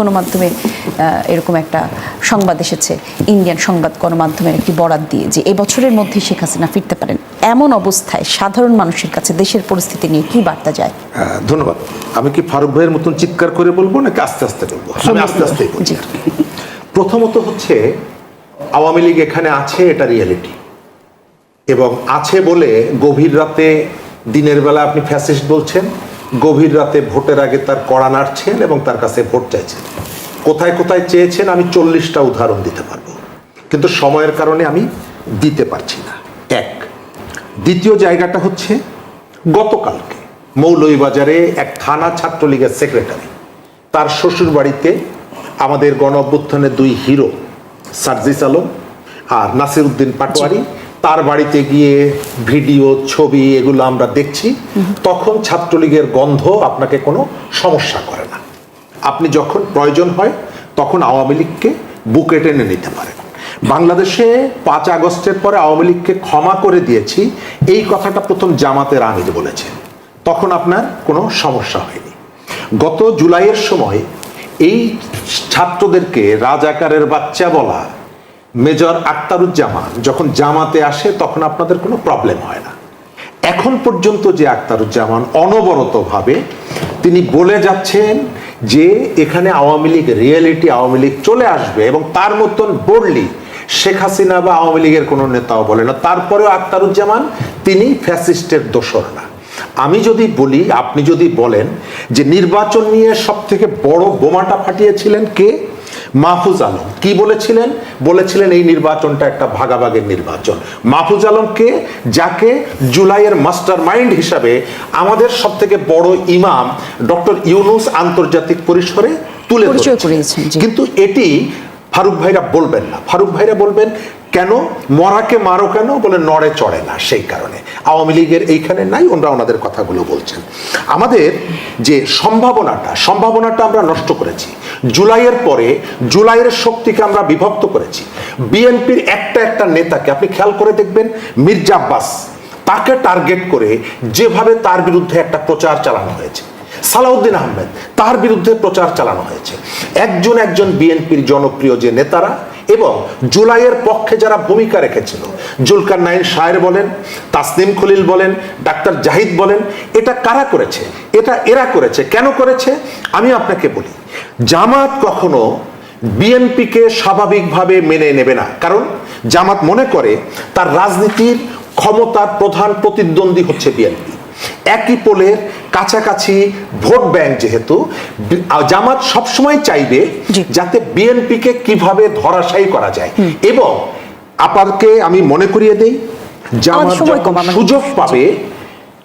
গণমাধ্যমে এরকম একটা সংবাদ এসেছে, ইন্ডিয়ান সংবাদ গণমাধ্যমের একটি বরাত দিয়ে, যে এবছরের মধ্যে শেখ হাসিনা ফিরতে পারেন। এমন অবস্থায় সাধারণ মানুষের কাছে দেশের পরিস্থিতি নিয়ে কি বার্তা যায়? ধন্যবাদ। আমি কি ফারুক ভাইয়ের মতন চিৎকার করে বলবো নাকি আস্তে আস্তে বলবো? আমি আস্তে আস্তে বলছি। প্রথমত হচ্ছে আওয়ামী লীগ এখানে আছে, এটা রিয়েলিটি, এবং আছে বলে গভীর রাতে, দিনের বেলা আপনি ফ্যাসিস্ট বলছেন, গভীর রাতে ভোটের আগে তার কড়া নাড়ছেন এবং তার কাছে ভোট চাইছেন। কোথায় কোথায় চেয়েছেন আমি 40টা উদাহরণ দিতে পারবো, কিন্তু সময়ের কারণে আমি দিতে পারছি না। এক। দ্বিতীয় জায়গাটা হচ্ছে গতকালকে মৌলভীবাজারে এক থানা ছাত্রলীগের সেক্রেটারি, তার শ্বশুর বাড়িতে আমাদের গণ অভ্যুত্থানের দুই হিরো সার্জিস আলম আর নাসির উদ্দিন পাটোয়ারি, তার বাড়িতে গিয়ে ভিডিও, ছবি এগুলো আমরা দেখছি। তখন ছাত্রলীগের গন্ধ আপনাকে কোনো সমস্যা করে না। আপনি যখন প্রয়োজন হয় তখন আওয়ামী লীগকে বুকে টেনে নিতে পারেন। বাংলাদেশে 5 আগস্টের পরে আওয়ামী লীগকে ক্ষমা করে দিয়েছি, এই কথাটা প্রথম জামাতের আমির বলেছেন, তখন আপনার কোনো সমস্যা হয়নি। গত জুলাইয়ের সময় এই ছাত্রদেরকে রাজাকারের বাচ্চা বলা মেজর আখতারুজ্জামান যখন জামাতে আসে তখন আপনাদের কোনো প্রবলেম হয় না। এখন পর্যন্ত যে আখতারুজ্জামান অনবরতভাবে তিনি বলে যাচ্ছেন যে এখানে আওয়ামী লীগ রিয়েলিটি, আওয়ামী লীগ চলে আসবে, এবং তার মতন বোল্ডলি শেখ হাসিনা বা আওয়ামী লীগের কোনো নেতাও বলে না। তারপরেও আখতারুজ্জামান তিনি ফ্যাসিস্টের দোসর না। আমি যদি বলি, আপনি যদি বলেন যে নির্বাচন নিয়ে সব থেকে বড় বোমাটা ফাটিয়েছিলেন কে? মাহফুজ আলম। কি বলেছিলেন? বলেছিলেন এই নির্বাচনটা একটা ভাগাভাগির নির্বাচন। মাহফুজ আলমকে, যাকে জুলাইয়ের মাস্টার মাইন্ড হিসাবে আমাদের সব থেকে বড় ইমাম ডক্টর ইউনুস আন্তর্জাতিক পরিসরে তুলে ধরেছেন। কিন্তু এটি ফারুক ভাইরা বলবেন না। ফারুক ভাইরা বলবেন কেন? মরাকে মারো কেন? বলে নড়ে চড়ে না, সেই কারণে। আওয়ামী লীগের এইখানে নাই, ওনারা ওনাদের কথাগুলো বলছেন। আমাদের যে সম্ভাবনাটা আমরা নষ্ট করেছি। জুলাইয়ের পরে জুলাইয়ের শক্তিকে আমরা বিভক্ত করেছি। বিএনপির একটা নেতাকে আপনি খেয়াল করে দেখবেন, মির্জা আব্বাস, তাকে টার্গেট করে যেভাবে তার বিরুদ্ধে একটা প্রচার চালানো হয়েছে, সালাউদ্দিন আহমেদ, তার বিরুদ্ধে প্রচার চালানো হয়েছে। একজন বিএনপির জনপ্রিয় যে নেতারা এবং জুলাইয়ের পক্ষে যারা ভূমিকা রেখেছিল, জুলকারনাইন শায়ের বলেন, তাসনিম খলিল বলেন, ডাক্তার জাহিদ বলেন, এটা কারা করেছে? এটা এরা করেছে। কেন করেছে? আমি আপনাকে বলি, জামাত কখনো বিএনপিকে স্বাভাবিকভাবে মেনে নেবে না। কারণ জামাত মনে করে তার রাজনীতির ক্ষমতার প্রধান প্রতিদ্বন্দ্বী হচ্ছে বিএনপি। একই পোলের কাছাকাছি ভোট ব্যাংক, যেহেতু জামাত সবসময় চাইবে যাতে বিএনপিকে কিভাবে ধরাশায়ী করা যায়। এবং আপনাকে আমি মনে করিয়ে দেই, জামাত সুযোগ পাবে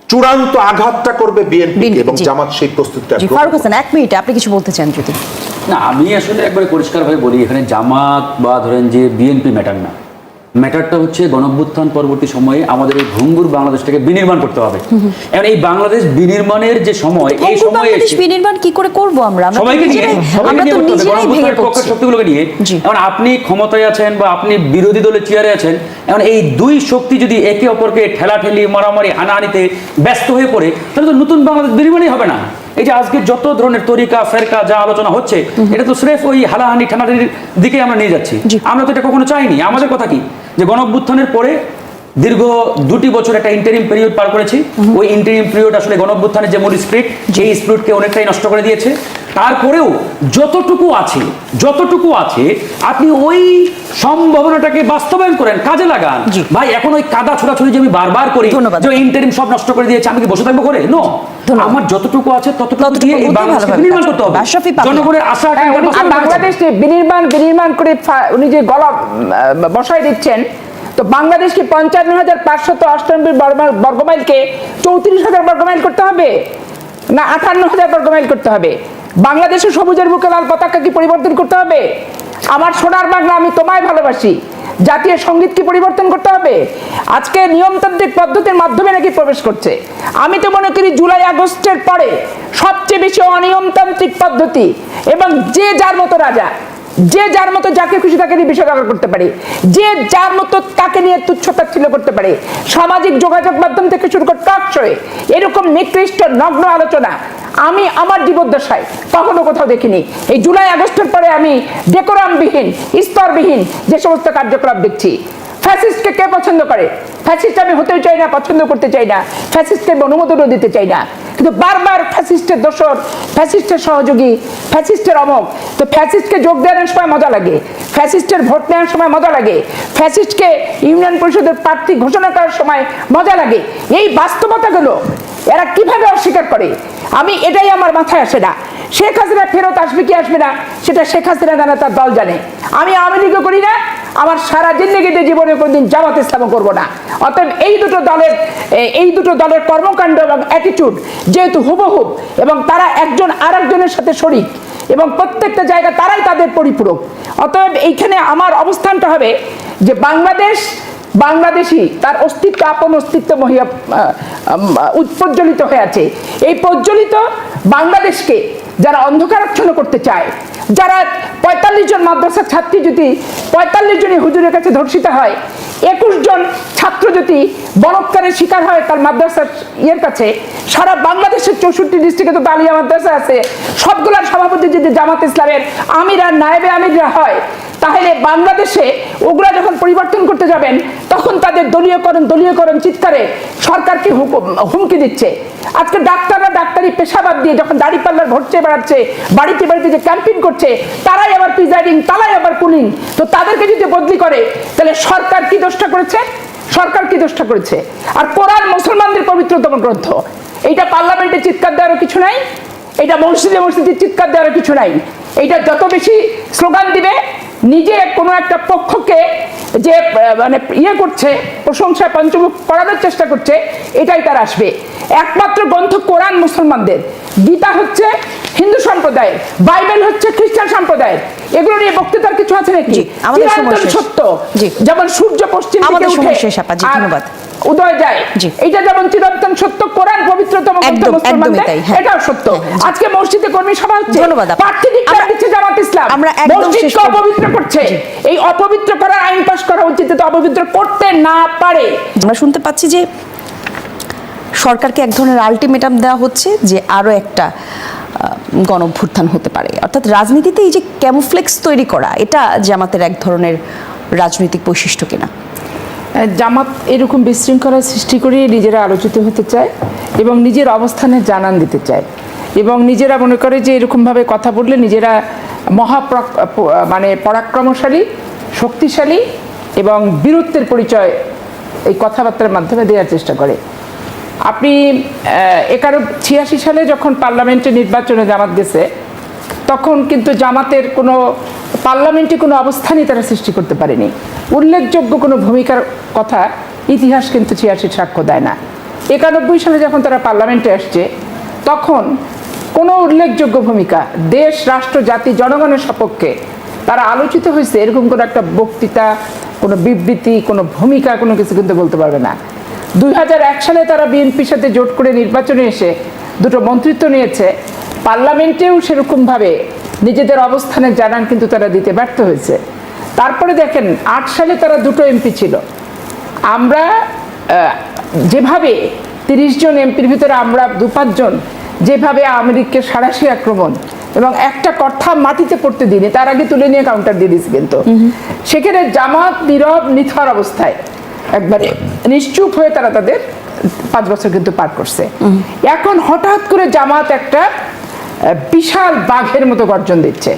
চূড়ান্ত আঘাতটা করবে বিএনপি, এবং জামাত সেই প্রস্তুতিটা। ফারুক হাসান, 1 মিনিট আপনি কিছু বলতে চান যদি? না, আমি আসলে একবারে পরিষ্কারভাবে বলি, এখানে জামাত বা ধরেন যে বিএনপি ম্যাটার না। ম্যাটারটা হচ্ছে গণঅভ্যুত্থান পরবর্তী সময়ে আমাদের এই ভঙ্গুর বাংলাদেশটাকে বিনির্মাণ করতে হবে। এখন এই বাংলাদেশ বিনির্মাণের যে সময়, এই সময়ে বিনির্মাণ কি করে করব আমরা? সবাইকে নিয়ে পক্ষের শক্তিগুলোকে নিয়ে। এখন আপনি ক্ষমতায় আছেন বা আপনি বিরোধী দলের চেয়ারে আছেন, এখন এই দুই শক্তি যদি একে অপরকে ঠেলাঠেলি, মারামারি, হানাহানিতে ব্যস্ত হয়ে পড়ে, তাহলে তো নতুন বাংলাদেশ বিনির্মাণই হবে না। এই যে আজকে যত ধরনের তরিকা ফেরকা যা আলোচনা হচ্ছে, এটা তো স্রেফ ওই হালাহানি ঠানাহানির দিকে আমরা নিয়ে যাচ্ছি। আমরা তো এটা কখনো চাইনি। আমাদের কথা কি, যে গণঅভ্যুত্থানের পরে দীর্ঘ 2টি বছর একটা ইন্টারিম পিরিয়ড পার করেছি। ওই ইন্টারিম পিরিয়ড আসলে গণঅভ্যুত্থানের যে মূল স্পিরিট, সেই স্পিরিটকে অনেকটাই নষ্ট করে দিয়েছে। তারপরেও যতটুকু আছে আপনি ওই সম্ভাবনাটাকে বাস্তবায়ন করেন, কাজে লাগান। ভাই, এখন ওই কাদা ছোড়াছুড়ি যে আমি বারবার করি যে ইন্টারিম সব নষ্ট করে দিয়েছে, আমি কি বসে থাকবো করে? নো, আমার যতটুকু আছে ততটুকু দিয়ে এই বাংলাদেশকে বিনির্মাণ করতে হবে। জনগণের আশা বাংলাদেশকে বিনির্মাণ করে উনি যে গলা বসায় দিচ্ছেন, তো বাংলাদেশকে 55,598 বর্গমাইলকে 34,000 বর্গমাইল করতে হবে না 58,000 বর্গমাইল করতে হবে? বাংলাদেশের সবুজের বুকে লাল পতাকা কি পরিবর্তন করতে হবে? আমার সোনার বাংলা, আমি তোমায় ভালোবাসি, জাতীয় সঙ্গীত কি পরিবর্তন করতে হবে? আজকে নিয়মতান্ত্রিক পদ্ধতির মাধ্যমে নাকি প্রবেশ করছে। আমি তো মনে করি জুলাই আগস্টের পরে সবচেয়ে বেশি অনিয়মতান্ত্রিক পদ্ধতি এবং যে যার মতো রাজা, যে যার মতো যাকে খুশি তাকে নিয়ে বিষয় করতে পারে, যে যার মতো তাকে নিয়ে তুচ্ছ-তাচ্ছিল্য করতে পারে। সামাজিক যোগাযোগ মাধ্যম থেকে শুরু করে টক শোয়ে এরকম নিকৃষ্ট নগ্ন আলোচনা আমি আমার জীবদ্দশায় কখনো কোথাও দেখিনি। এই জুলাই আগস্টের পরে আমি ডেকোরামবিহীন, স্তরবিহীন যে সমস্ত কার্যকলাপ দেখছি। ফ্যাসিস্টকে কে পছন্দ করে? ফ্যাসিস্ট আমি হতেও চাই না, পছন্দ করতে চাই না, ফ্যাসিস্টকে অনুমোদনও দিতে চাই না, কিন্তু বারবার ফ্যাসিস্টের দোসর, ফ্যাসিস্টের সহযোগী, ফ্যাসিস্টের অমক। তো ফ্যাসিস্টকে যোগ দেওয়ার সময় মজা লাগে, ফ্যাসিস্টের ভোট নেওয়ার সময় মজা লাগে, ফ্যাসিস্টকে ইউনিয়ন পরিষদের প্রার্থী ঘোষণা করার সময় মজা লাগে। এই বাস্তবতাগুলো এরা কিভাবে অস্বীকার করে আমি এটাই আমার মাথায় আসে না। শেখ হাসিনা ফেরত আসবে কি আসবে না সেটা শেখ হাসিনা জানে, তার দল জানে। আমি আওয়ামী লীগও করি না, আমার সারা জিন্দেগিতে জীবনে কোনদিন জামাত ইসলামও করবো না। অতএব এই দুটো দলের কর্মকাণ্ড এবং অ্যাটিটিউড যেহেতু হুবহুব এবং তারা একজন আরেকজনের সাথে শরিক এবং প্রত্যেকটা জায়গা তারাই তাদের পরিপূরক, অতএব এইখানে আমার অবস্থানটা হবে যে বাংলাদেশি তার অস্তিত্ব, আপন অস্তিত্ব প্রজ্বলিত হয়ে আছে। এই প্রজ্বলিত বাংলাদেশকে যারা অন্ধকারাচ্ছন্ন করতে চায়, যারা 45 জন মাদ্রাসার ছাত্রী যদি 45 জনই হুজুরের কাছে ধর্ষিত হয়, 21 জন ছাত্র যদি বলৎকারের শিকার হয় তার মাদ্রাসার কাছে, সারা বাংলাদেশের 64 ডিস্ট্রিক্টে তো আলিয়া মাদ্রাসা আছে, সবগুলোর সভাপতি যদি জামাত ইসলামের আমির আর নায়েবে আমিররা হয়, তাহলে বাংলাদেশে ওগুলা যখন পরিবর্তন করতে যাবেন তখন তাদের দলীয়করণ চিৎকারে সরকারকে হুমকি দিচ্ছে। আজকে ডাক্তাররা ডাক্তারি পেশাবাদ দিয়ে যখন দাড়িপাল্লার ভোট চেয়ে বেড়াচ্ছে, বাড়িতে বাড়িতে যে ক্যাম্পেইন করছে, তারাই আবার প্রিজাইডিং, তারাই আবার কুলিং, তো তাদেরকে যদি বদলি করে তাহলে সরকার কি দোষটা করেছে? সরকার কি দোষটা করেছে? আর কোরআন মুসলমানদের পবিত্রতম গ্রন্থ, এইটা পার্লামেন্টে চিৎকার দেওয়ার কিছু নাই, এটা মসজিদে মসজিদে চিৎকার দেওয়ার কিছু নাই। এইটা যত বেশি স্লোগান দিবে, নিজে কোনো একটা পক্ষকে যে মানে করছে, প্রশংসা পঞ্চমুখ করানোর চেষ্টা করছে, এটাই তার আসবে। একমাত্র গ্রন্থ কোরআন মুসলমানদের, গীতা হচ্ছে হিন্দু সম্প্রদায়ের, বাইবেল হচ্ছে খ্রিস্টান সম্প্রদায়ের। এগুলো নিয়ে বক্তৃতার কিছু আছে নাকি? সত্য যেমন সূর্য পশ্চিম দিকে উঠে উদয় যায়, এটা যেমন চিরন্তন সত্য, কোরআন পবিত্রতম গ্রন্থ মুসলমানদের, এটাও সত্য। আজকে মসজিদে কর্মী সভা হচ্ছে, প্রার্থী ডিক্লেয়ার দিচ্ছে জামাত ইসলাম, মসজিদকে অপবিত্র করছে। এই অপবিত্র করার আইন পাস করা উচিত, তো অপবিত্র করতে না পারে। আমরা শুনতে পাচ্ছি যে সরকারকে এক ধরনের আলটিমেটাম দেওয়া হচ্ছে যে আরো একটা গণঅভ্যুত্থান হতে পারে, অর্থাৎ রাজনীতিতে এই যে ক্যামোফ্লেক্স তৈরি করা, এটা জামাতের এক ধরনের রাজনৈতিক বৈশিষ্ট্য কিনা? জামাত এরকম বিশৃঙ্খলা সৃষ্টি করে নিজেরা আলোচিত হতে চায় এবং নিজের অবস্থানে জানান দিতে চায়, এবং নিজেরা মনে করে যে এরকমভাবে কথা বললে নিজেরা মানে পরাক্রমশালী, শক্তিশালী এবং বীরত্বের পরিচয় এই কথাবার্তার মাধ্যমে দেওয়ার চেষ্টা করে। আপনি 86 সালে যখন পার্লামেন্টে নির্বাচনে জামাত গেছে, তখন কিন্তু জামাতের কোনো পার্লামেন্টে কোনো অবস্থানই তারা সৃষ্টি করতে পারেনি। উল্লেখযোগ্য কোনো ভূমিকার কথা ইতিহাস কিন্তু 86 সাক্ষ্য দেয় না। 91 সালে যখন তারা পার্লামেন্টে আসছে, তখন কোনো উল্লেখযোগ্য ভূমিকা দেশ, রাষ্ট্র, জাতি, জনগণের সপক্ষে তারা আলোচিত হয়েছে এরকম কোনো একটা বক্তৃতা, কোনো বিবৃতি, কোনো ভূমিকা, কোনো কিছু কিন্তু বলতে পারবে না। 2001 সালে তারা বিএনপির সাথে জোট করে নির্বাচনে এসে দুটো মন্ত্রিত্ব নিয়েছে, পার্লামেন্টেও সেরকমভাবে নিজেদের অবস্থানের জানান কিন্তু তারা দিতে ব্যর্থ হয়েছে। তারপরে দেখেন 8 সালে তারা দুটো এমপি ছিল। আমরা যেভাবে 30 জন এমপির ভিতরে আমরা 2-5 জন যেভাবে আওয়ামী লীগকে সাঁড়াশি আক্রমণ এবং একটা কথা মাটিতে পড়তে দিনে, তার আগে তুলে নিয়ে কাউন্টার দিয়ে দিয়েছে, কিন্তু সেখানে জামাত নীরব নিথর অবস্থায় একবারে নিশ্চুপ হয়ে তারা তাদের 5 বছর কিন্তু পার করছে। এখন হঠাৎ করে জামাত একটা বিশাল বাঘের মতো গর্জন দিচ্ছে,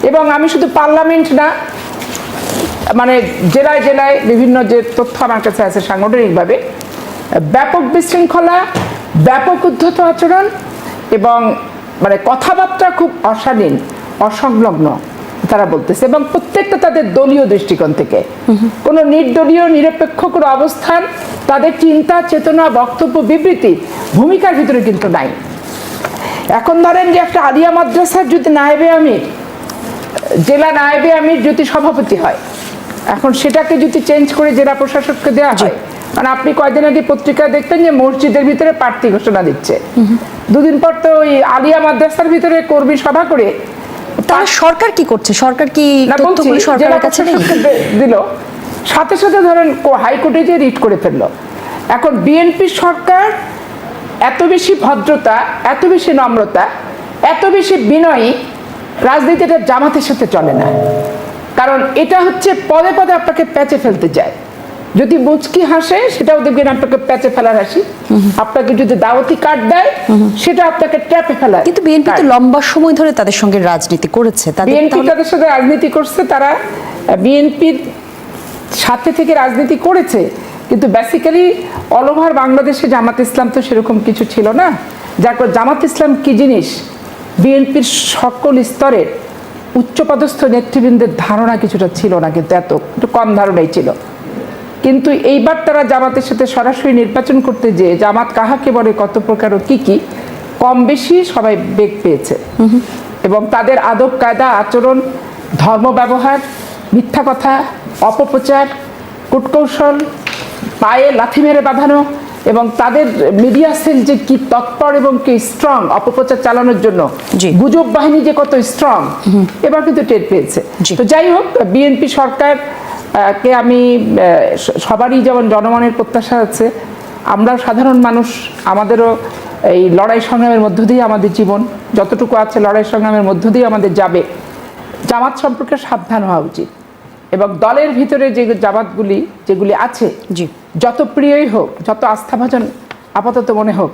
এবং আমি শুধু পার্লামেন্ট না, মানে জেলায় জেলায় বিভিন্ন যে তথ্য আমার কাছে আছে সাংগঠনিকভাবে ব্যাপক বিশৃঙ্খলা, ব্যাপক উদ্ধত আচরণ এবং মানে কথাবার্তা খুব অশালীন, অসংলগ্ন তারা বলতেছে, এবং প্রত্যেকটা তাদের দলীয় দৃষ্টিকোণ থেকে। কোনো নির্দলীয় নিরপেক্ষ কোনো অবস্থান তাদের চিন্তা, চেতনা, বক্তব্য, বিবৃতি, ভূমিকার ভিতরে কিন্তু নাই। এখন ধরেন যে একটা আলিয়া মাদ্রাসার যদি নায়েবে আমির, জেলা নায়েবে আমির যদি সভাপতি হয়, এখন সেটাকে যদি চেঞ্জ করে জেলা প্রশাসককে দেওয়া হয়, মানে আপনি কয়দিন আগে পত্রিকায় দেখতেন যে মসজিদের ভিতরে প্রার্থী ঘোষণা দিচ্ছে, 2 দিন পর তো ওই আলিয়া মাদ্রাসার ভিতরে কর্মী সভা করে তাহলে সরকার কি করছে? সরকার কি না, বলছি, তথ্যগুলো সরকারের কাছে নেই? দিল, সাথে সাথে ধরেন হাইকোর্টে যে রিট করে ফেললো। এখন বিএনপি সরকার এত বেশি ভদ্রতা, এত বেশি নম্রতা, এত বেশি বিনয়ী, রাজনীতিটা জামাতের সাথে চলে না। কারণ এটা হচ্ছে পদে পদে আপনাকে প্যাচে ফেলতে চায়। যদি মুচকি হাসে সেটাও দেখবেন আপনাকে প্যাচে ফেলার হাসি, আপনাকে যদি দাওয়াতি কার্ড দেয় সেটা আপনাকে ট্র্যাপে ফেলার। কিন্তু বিএনপি তো লম্বা সময় ধরে তাদের সঙ্গে রাজনীতি করেছে। বিএনপি তাদের সাথে রাজনীতি করছে, তারা বিএনপির সাথে থেকে রাজনীতি করেছে, কিন্তু বেসিক্যালি অল ওভার বাংলাদেশে জামাত ইসলাম তো সেরকম কিছু ছিল না। যার পর জামাত ইসলাম কি জিনিস বিএনপির সকল স্তরের উচ্চপদস্থ নেতৃবৃন্দের ধারণা কিছুটা ছিল না, কিন্তু একটু কম ধারণাই ছিল। কিন্তু এইবার তারা জামাতের সাথে সরাসরি নির্বাচন করতে যেয়ে জামাত কাহাকে বলে, কত প্রকার ও কি কম বেশি সবাই বেগ পেয়েছে। এবং তাদের আদব কায়দা, আচরণ, ধর্ম ব্যবহার, মিথ্যা কথা, অপপ্রচার, কূটকৌশল, পায়ে লাথি মেরে বাঁধানো, এবং তাদের মিডিয়া সেল যে কি তৎপর এবং কি স্ট্রং অপপ্রচার চালানোর জন্য, গুজব বাহিনী যে কত স্ট্রং, এবার কিন্তু টের পেয়েছে। তো যাই হোক, বিএনপি সরকার কে আমি সবারই যেমন জনগণের প্রত্যাশা আছে, আমরা সাধারণ মানুষ, আমাদেরও এই লড়াই সংগ্রামের মধ্য দিয়ে আমাদের জীবন যতটুকু আছে লড়াই সংগ্রামের মধ্য দিয়ে আমাদের যাবে। জামাত সম্পর্কে সাবধান হওয়া উচিত, এবং দলের ভিতরে যে জামাতগুলি যেগুলি আছে, যত প্রিয়ই হোক, যত আস্থাভাজন আপাতত মনে হোক,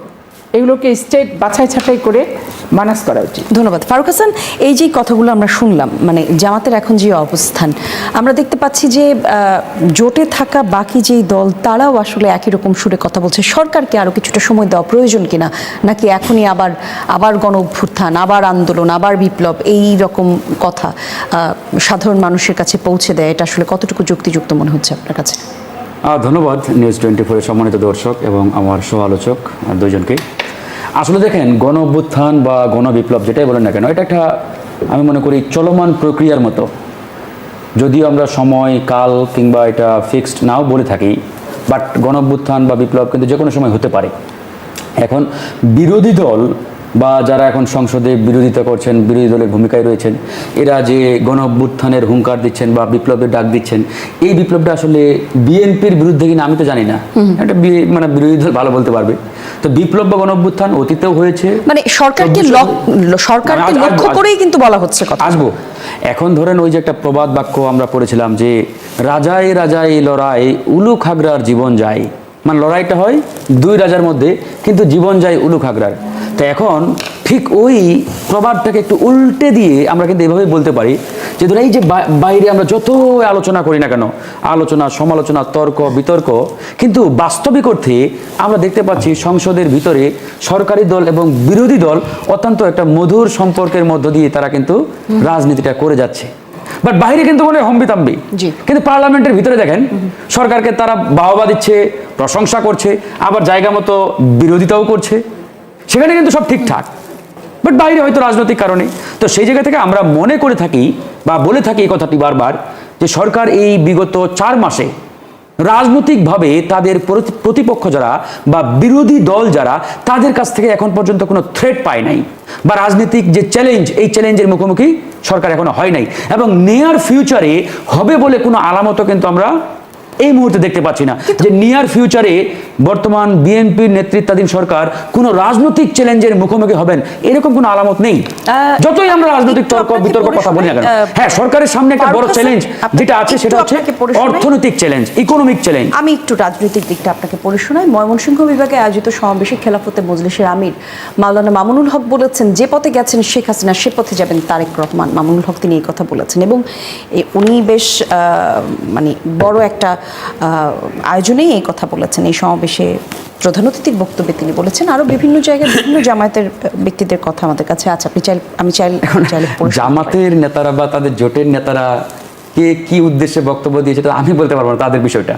এগুলোকে স্টেট বাছাই ছাঁটাই করে মানাস করা উচিত। ধন্যবাদ ফারুক হাসান। এই যে কথাগুলো আমরা শুনলাম, মানে জামাতের এখন যে অবস্থান, আমরা দেখতে পাচ্ছি যে জোটে থাকা বাকি যেই দল তারাও আসলে একই রকম সুরে কথা বলছে। সরকারকে আরও কিছুটা সময় দেওয়া প্রয়োজন কিনা, নাকি এখনই আবার গণ অভ্যুত্থান, আবার আন্দোলন, আবার বিপ্লব, এই রকম কথা সাধারণ মানুষের কাছে পৌঁছে দেয়, এটা আসলে কতটুকু যুক্তিযুক্ত মনে হচ্ছে আপনার কাছে? ধন্যবাদ নিউজ 24 এর সম্মানিত দর্শক এবং আমার সহ আলোচক দুজনকে। আসলে দেখেন, গণ অভ্যুত্থান বা গণ বিপ্লব যেটাই বলেন না কেন, এটা একটা আমি মনে করি চলমান প্রক্রিয়ার মতো। যদিও আমরা সময়, কাল কিংবা এটা ফিক্সড নাও বলে থাকি, বাট গণ অভ্যুত্থান বা বিপ্লব কিন্তু যে কোনো সময় হতে পারে। এখন বিরোধী দল বা যারা এখন সংসদে বিরোধিতা করছেন, বিরোধী দলের ভূমিকায় রয়েছেন, এরা যে গণ অভ্যুত্থানের হুঙ্কার দিচ্ছেন বা বিপ্লবের ডাক দিচ্ছেন, এই বিপ্লবটা আসলে বিএনপির বিরুদ্ধে কিনা আমি তো জানি না, এটা মানে বিরোধী দল ভালো বলতে পারবে। তো বিপ্লব বা গণ অভ্যুত্থান অতীতেও হয়েছে, মানে সরকারকে লক্ষ্য করেই কিন্তু বলা হচ্ছে কথা। আসবো এখন ধরেন, ওই যে একটা প্রবাদ বাক্য আমরা পড়েছিলাম যে রাজায় রাজায় লড়াই, উলু খাগড়ার জীবন যায়। মানে লড়াইটা হয় দুই রাজার মধ্যে, কিন্তু জীবন যায় উলু খাগড়ার। তো এখন ঠিক ওই প্রবাদটাকে একটু উল্টে দিয়ে আমরা কিন্তু এভাবে বলতে পারি যে ধরো এই যে বাইরে আমরা যত আলোচনা করি না কেন, আলোচনা, সমালোচনা, তর্ক বিতর্ক, কিন্তু বাস্তবিক অর্থে আমরা দেখতে পাচ্ছি সংসদের ভিতরে সরকারি দল এবং বিরোধী দল অত্যন্ত একটা মধুর সম্পর্কের মধ্য দিয়ে তারা কিন্তু রাজনীতিটা করে যাচ্ছে। বাট বাইরে কিন্তু মনে হয় হম্বিতম্বি, কিন্তু পার্লামেন্টের ভিতরে দেখেন সরকারকে তারা বাহবা দিচ্ছে, প্রশংসা করছে, আবার জায়গা মতো বিরোধিতাও করছে, সেখানে কিন্তু সব ঠিকঠাক। বাট বাইরে হয়তো রাজনৈতিক কারণে, তো সেই জায়গা থেকে আমরা মনে করে থাকি বা বলে থাকি এই কথাটি বারবার যে সরকার এই বিগত 4 মাসে রাজনৈতিকভাবে তাদের প্রতিপক্ষ যারা বা বিরোধী দল যারা, তাদের কাছ থেকে এখন পর্যন্ত কোনো থ্রেট পায় নাই, বা রাজনৈতিক যে চ্যালেঞ্জ, এই চ্যালেঞ্জের মুখোমুখি সরকার এখনো হয় নাই, এবং নিয়ার ফিউচারে হবে বলে কোনো আলামতও কিন্তু আমরা এই মুহূর্তে দেখতে পাচ্ছি না যে নিয়ার ফিউচারে বর্তমান বিএনপির নেতৃত্বাধীন সরকার কোনো রাজনৈতিক চ্যালেঞ্জের মুখোমুখি হবেন, এরকম কোনো আলামত নেই। যতই আমরা রাজনৈতিক তর্ক বিতর্ক কথা বলি না কেন, হ্যাঁ, সরকারের সামনে একটা বড় চ্যালেঞ্জ যেটা আছে সেটা হচ্ছে অর্থনৈতিক চ্যালেঞ্জ, ইকোনমিক চ্যালেঞ্জ। আমি একটু রাজনৈতিক দিকটা আপনাকে পড়ে শোনাই। ময়মনসিংহ বিভাগে আয়োজিত সমাবেশে খেলাফতে মজলিসের আমির মাওলানা মামুনুল হক বলেছেন, যে পথে গেছেন শেখ হাসিনা সে পথে যাবেন তারেক রহমান। মামুনুল হক তিনি এই কথা বলেছেন, এবং উনি বেশ মানে বড় একটা আয়োজনেই এই কথা বলেছেন। এই সমাবেশে প্রধান অতিথির বক্তব্যে তিনি বলেছেন, আরো বিভিন্ন জায়গায় বিভিন্ন জামায়াতের ব্যক্তিদের কথা আমাদের কাছে আছে, আমি চাইলে জামাতের নেতারা বা তাদের জোটের নেতারা কে কি উদ্দেশ্যে বক্তব্য দিয়েছে আমি বলতে পারবো না তাদের বিষয়টা।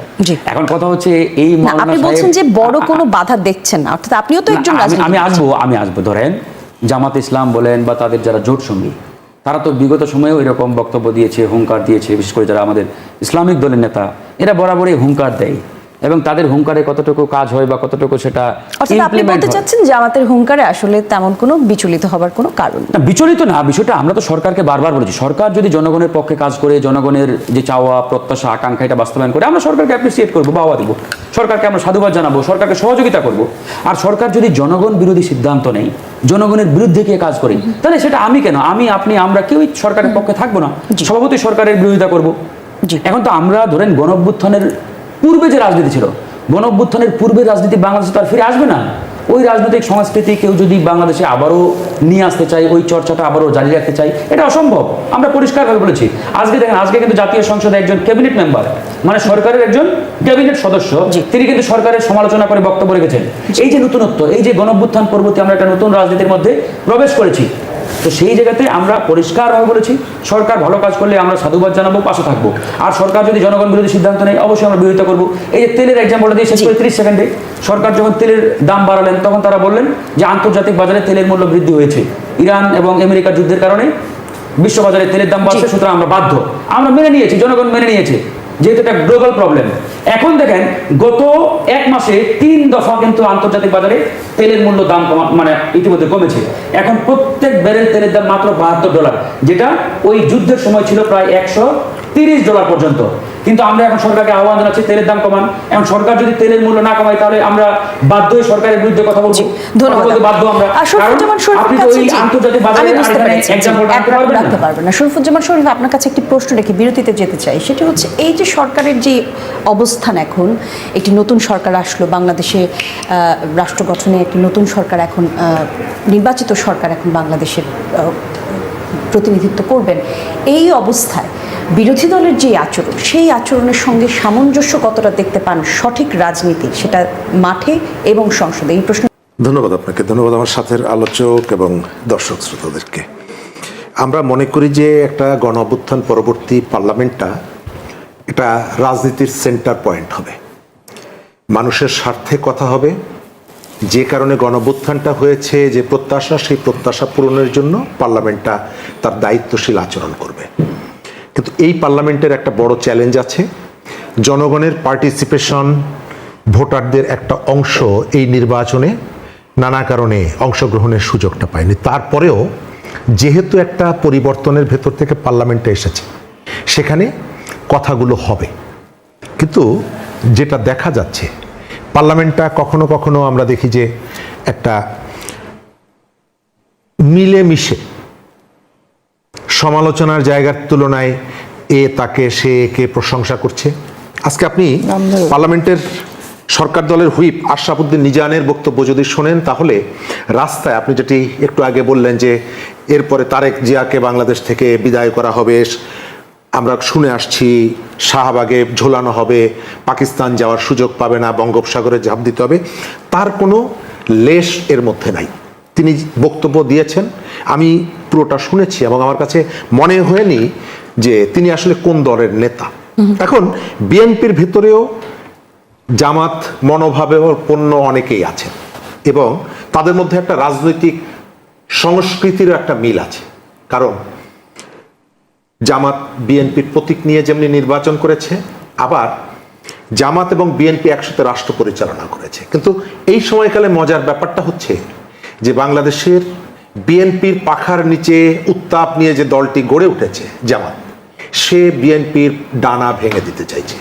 এখন কথা হচ্ছে এই আপনি বলছেন যে বড় কোনো বাধা দেখছেন না, অর্থাৎ আপনিও তো একজন আমি আসবো ধরেন জামাত ইসলাম বলেন বা তাদের যারা জোট সঙ্গী, তারা তো বিগত সময়েও এরকম বক্তব্য দিয়েছে, হুঙ্কার দিয়েছে। বিশেষ করে যারা আমাদের ইসলামিক দলের নেতা, এরা বরাবরই হুঙ্কার দেয় এবং তাদের হুঙ্কারে কতটুকু কাজ হয় বা কতটুকু সেটা অর্থাৎ আপনি implement বলতে হয়। চাচ্ছেন যে আমাদের হুঙ্কারে আসলে তেমন কোনো বিচলিত হবার কোনো কারণ নেই। না, বিচলিত না, বিষয়টা আমরা তো সরকারকে বারবার বলেছি, সরকার যদি জনগণের পক্ষে কাজ করে, জনগণের যে চাওয়া প্রত্যাশা আকাঙ্ক্ষা এটা বাস্তবায়ন করে, আমরা সরকারকে অ্যাপ্রিসিয়েট করবো, বাবা দিব, সরকারকে আমরা সাধুবাদ জানাবো, সরকারকে সহযোগিতা করব। আর সরকার যদি জনগণ বিরোধী সিদ্ধান্ত নেয়, জনগণের বিরুদ্ধে গিয়ে কাজ করে, তাহলে সেটা আমি কেন, আমি আপনি আমরা কেউই সরকারের পক্ষে থাকবো না, স্বভাবতই সরকারের বিরোধিতা করব। জি। এখন তো আমরা ধরেন গণঅভ্যুত্থানের পূর্বে যে রাজনীতি ছিল, গণঅভ্যুত্থানের পূর্বে রাজনীতি বাংলাদেশে তো আর ফিরে আসবে না। ওই রাজনৈতিক সংস্কৃতি কেউ যদি বাংলাদেশে আবারও নিয়ে আসতে চাই, ওই চর্চাটা আবারও জারি রাখতে চাই, এটা অসম্ভব। আমরা পরিষ্কারভাবে বলেছি। আজকে দেখেন, আজকে কিন্তু জাতীয় সংসদে একজন ক্যাবিনেট মেম্বার, মানে সরকারের একজন ক্যাবিনেট সদস্য, তিনি কিন্তু সরকারের সমালোচনা করে বক্তব্য রেখেছেন। এই যে নতুনত্ব, এই যে গণঅভ্যুত্থান পরবর্তী আমরা একটা নতুন রাজনীতির মধ্যে প্রবেশ করেছি, তো সেই জায়গাতে আমরা পরিষ্কারভাবে বলেছি, সরকার ভালো কাজ করলে আমরা সাধুবাদ জানাবো, পাশে থাকবো। আর সরকার যদি জনগণ বিরোধী সিদ্ধান্ত নেয়, অবশ্যই আমরা বিরোধিতা করবো। এই যে তেলের এক্সাম্পলটা দিয়ে শেষ করে 30 সেকেন্ডে, সরকার যখন তেলের দাম বাড়ালেন, তখন তারা বললেন যে আন্তর্জাতিক বাজারে তেলের মূল্য বৃদ্ধি হয়েছে, ইরান এবং আমেরিকার যুদ্ধের কারণে বিশ্ববাজারে তেলের দাম বাড়ছে, সুতরাং আমরা বাধ্য। আমরা মেনে নিয়েছি, জনগণ মেনে নিয়েছে, যেহেতু এটা গ্লোবাল প্রবলেম। এখন দেখেন, গত 1 মাসে 3 দফা কিন্তু আন্তর্জাতিক বাজারে তেলের মূল্য দাম মানে ইতিমধ্যে কমেছে। এখন প্রত্যেক ব্যারেল তেলের দাম মাত্র $72, যেটা ওই যুদ্ধের সময় ছিল প্রায় $130 পর্যন্ত। কিন্তু আমরা এখন সরকারকে আহ্বান জানাচ্ছি, তেলের দাম কমান। এখন সরকার যদি তেলের মূল্য না কমায়, তাহলে আমরা বাধ্য হয়ে সরকারের বিরুদ্ধে কথা বলছি, বাধ্য আমরা। আপনি তো ওই আন্তর্জাতিক বাজারে রাখতে পারবেন না। শরীফুজ্জামান শরীফ, আপনার কাছে একটি প্রশ্ন রেখে বিরতিতে যেতে চাই। সেটি হচ্ছে, এই যে সরকারের যে অবস্থান, এখন একটি নতুন সরকার আসলো বাংলাদেশে, রাষ্ট্র গঠনে একটি নতুন সরকার এখন, নির্বাচিত সরকার এখন বাংলাদেশের প্রতিনিধিত্ব করবেন। এই অবস্থায় বিরোধী দলের যে আচরণ, সেই আচরণের সঙ্গে সামঞ্জস্য কতটা দেখতে পান সঠিক রাজনীতি, সেটা মাঠে এবং সংসদে? এই প্রশ্ন। ধন্যবাদ আপনাকে, ধন্যবাদ আমার সাথের আলোচক এবং দর্শক শ্রোতাদেরকে। আমরা মনে করি যে একটা গণ অভ্যুত্থান পরবর্তী পার্লামেন্টটা এটা রাজনীতির সেন্টার পয়েন্ট হবে, মানুষের স্বার্থে কথা হবে। যে কারণে গণ অভ্যুত্থানটা হয়েছে, যে প্রত্যাশা, সেই প্রত্যাশা পূরণের জন্য পার্লামেন্টটা তার দায়িত্বশীল আচরণ করবে। কিন্তু এই পার্লামেন্টের একটা বড় চ্যালেঞ্জ আছে, জনগণের পার্টিসিপেশন, ভোটারদের একটা অংশ এই নির্বাচনে নানা কারণে অংশগ্রহণের সুযোগটা পায়নি। তারপরেও যেহেতু একটা পরিবর্তনের ভেতর থেকে পার্লামেন্টে এসেছে, সেখানে কথাগুলো হবে। কিন্তু যেটা দেখা যাচ্ছে, পার্লামেন্টটা কখনো কখনো আমরা দেখি যে একটা মিলেমিশে সমালোচনার জায়গার তুলনায় এ তাকে, সে একে প্রশংসা করছে। আজকে আপনি পার্লামেন্টের সরকার দলের হুইপ আশরাফুদ্দিন নিজানের বক্তব্য যদি শোনেন, তাহলে রাস্তায় আপনি যেটি একটু আগে বললেন যে এরপরে তারেক জিয়াকে বাংলাদেশ থেকে বিদায় করা হবে, আমরা শুনে আসছি শাহবাগে ঝোলানো হবে, পাকিস্তান যাওয়ার সুযোগ পাবে না, বঙ্গোপসাগরে ঝাঁপ দিতে হবে, তার কোনো লেশ এর মধ্যে নাই। তিনি বক্তব্য দিয়েছেন, আমি পুরোটা শুনেছি এবং আমার কাছে মনে হয়নি যে তিনি আসলে কোন দলের নেতা। এখন বিএনপির ভিতরেও জামাত মনোভাবাপন্ন অনেকেই আছেন এবং তাদের মধ্যে একটা রাজনৈতিক সংস্কৃতির একটা মিল আছে। কারণ জামাত বিএনপির প্রতীক নিয়ে যেমনি নির্বাচন করেছে, আবার জামাত এবং বিএনপি একসাথে রাষ্ট্র পরিচালনা করেছে। কিন্তু এই সময়কালে মজার ব্যাপারটা হচ্ছে যে বাংলাদেশের বিএনপির পাখার নিচে উত্তাপ নিয়ে যে দলটি গড়ে উঠেছে জামাত, সে বিএনপির ডানা ভেঙে দিতে চাইছে।